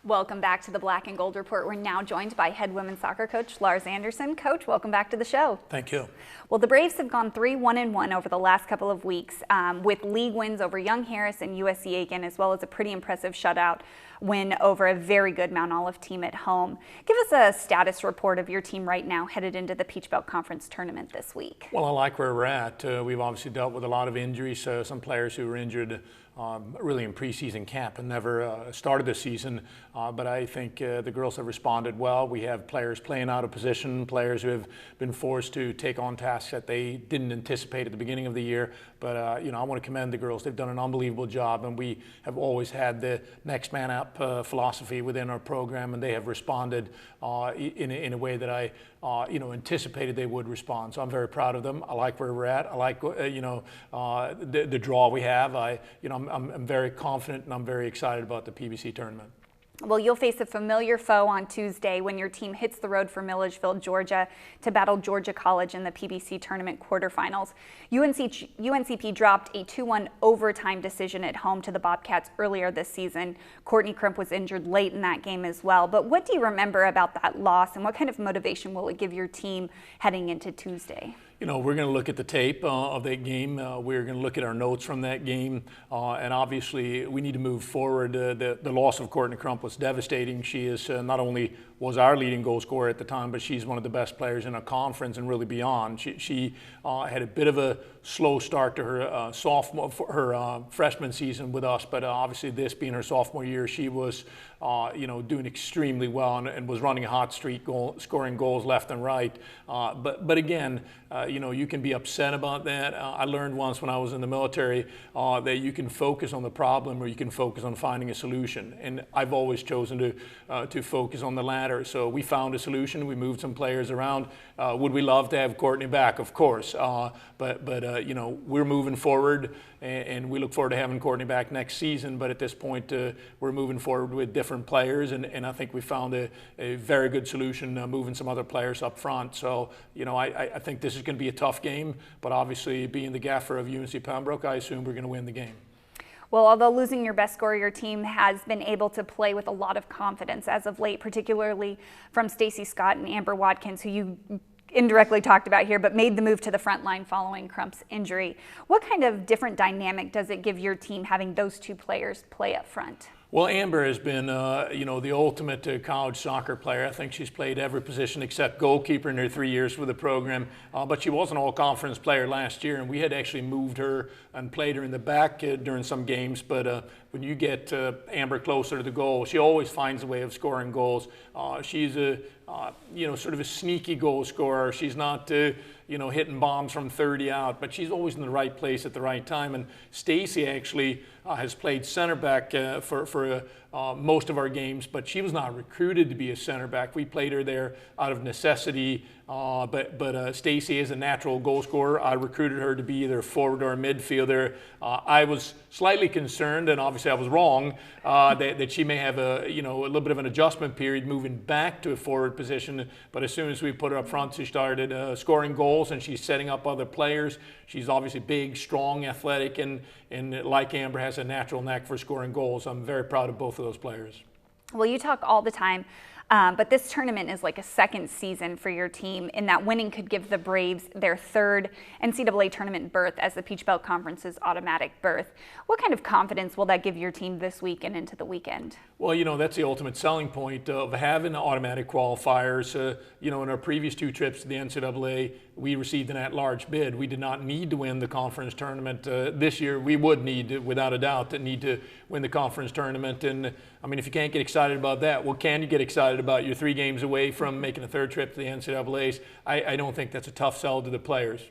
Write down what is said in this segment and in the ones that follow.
Welcome back to the Black and Gold Report. We're now joined by head women's soccer coach Lars Anderson. Coach, welcome back to the show. Thank you. Well, the Braves have gone 3-1-1 over the last couple of weeks with league wins over Young Harris and USC Aiken, as well as a pretty impressive shutout win over a very good Mount Olive team at home. Give us a status report of your team right now headed into the Peach Belt Conference tournament this week. Well, I like where we're at. We've obviously dealt with a lot of injuries, so some players who were injured really in preseason camp and never started the season, but I think the girls have responded well. We have players playing out of position, players who have been forced to take on tasks that they didn't anticipate at the beginning of the year, but I want to commend the girls. They've done an unbelievable job, and we have always had the next man up philosophy within our program, and they have responded in a way that I anticipated they would respond. So I'm very proud of them. I like where we're at. I like the draw we have. I'm very confident and I'm very excited about the PBC tournament. Well, you'll face a familiar foe on Tuesday when your team hits the road for Milledgeville, Georgia to battle Georgia College in the PBC tournament quarterfinals. UNCP dropped a 2-1 overtime decision at home to the Bobcats earlier this season. Courtney Crimp was injured late in that game as well. But what do you remember about that loss, and what kind of motivation will it give your team heading into Tuesday? We're going to look at the tape of that game. We're going to look at our notes from that game. And obviously, we need to move forward. The loss of Courtney Crump was devastating. She is not only was our leading goal scorer at the time, but she's one of the best players in our conference and really beyond. She had a bit of a slow start to her freshman season with us, but obviously this being her sophomore year, she was doing extremely well and was running a hot streak, scoring goals left and right. But again, you can be upset about that. I learned once when I was in the military that you can focus on the problem or you can focus on finding a solution. And I've always chosen to focus on the latter. So we found a solution. We moved some players around. Would we love to have Courtney back? Of course. But we're moving forward, and we look forward to having Courtney back next season. But at this point, we're moving forward with different players, and I think we found a very good solution moving some other players up front. So, I think this is going to be a tough game, but obviously being the gaffer of UNC Pembroke, I assume we're going to win the game. Well, although losing your best scorer, your team has been able to play with a lot of confidence as of late, particularly from Stacey Scott and Amber Watkins, who you indirectly talked about here, but made the move to the front line following Crump's injury. What kind of different dynamic does it give your team having those two players play up front? Well, Amber has been, the ultimate college soccer player. I think she's played every position except goalkeeper in her 3 years with the program. But she was an all-conference player last year, and we had actually moved her and played her in the back during some games. But when you get Amber closer to the goal, she always finds a way of scoring goals. She's a sort of a sneaky goal scorer. She's not hitting bombs from 30 out, but she's always in the right place at the right time. And Stacey actually has played center back for most of our games, but she was not recruited to be a center back. We played her there out of necessity, but Stacey is a natural goal scorer. I recruited her to be either a forward or a midfielder. I was slightly concerned, and obviously I was wrong, that she may have a little bit of an adjustment period moving back to a forward position. But as soon as we put her up front, she started scoring goals, and she's setting up other players. She's obviously big, strong, athletic, and like Amber, has a natural knack for scoring goals. I'm very proud of both of those players. Well, you talk all the time, but this tournament is like a second season for your team in that winning could give the Braves their third NCAA tournament berth as the Peach Belt Conference's automatic berth. What kind of confidence will that give your team this week and into the weekend? Well, that's the ultimate selling point of having automatic qualifiers. In our previous two trips to the NCAA, we received an at-large bid. We did not need to win the conference tournament. This year, we would need, without a doubt, to win the conference tournament. And, if you can't get excited about that, well, can you get excited about you're 3 games away from making a third trip to the NCAAs? I don't think that's a tough sell to the players.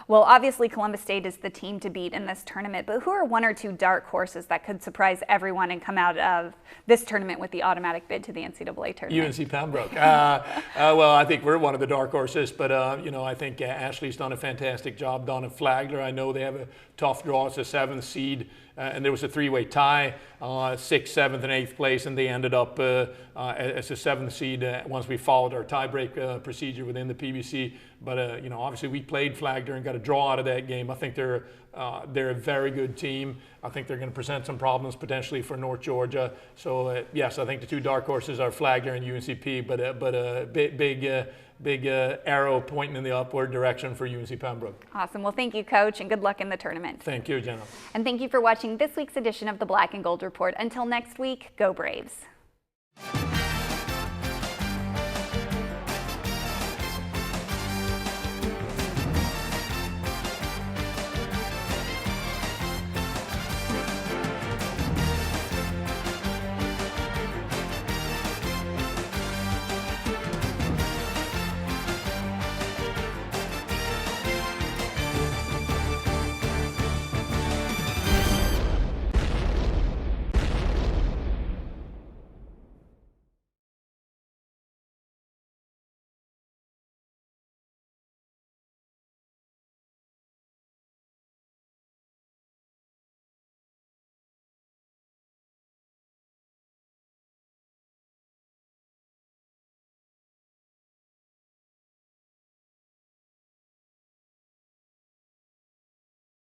Well, obviously Columbus State is the team to beat in this tournament, but who are 1 or 2 dark horses that could surprise everyone and come out of this tournament with the automatic bid to the NCAA tournament? UNC Pembroke. Well, I think we're one of the dark horses, but I think Ashley's done a fantastic job. Donna Flagler, I know they have a tough draw. It's a 7th seed, and there was a 3-way tie, 6th, 7th, and 8th place, and they ended up as a 7th seed once we followed our tiebreak procedure within the PBC. But you know, obviously we played Flagler and got a draw out of that game. I think they're a very good team. I think they're going to present some problems potentially for North Georgia. So yes, I think the two dark horses are Flagler and UNCP, but a big arrow pointing in the upward direction for UNC Pembroke. Awesome. Well, thank you, Coach, and good luck in the tournament. Thank you, Jenna. And thank you for watching this week's edition of the Black and Gold Report. Until next week, go Braves.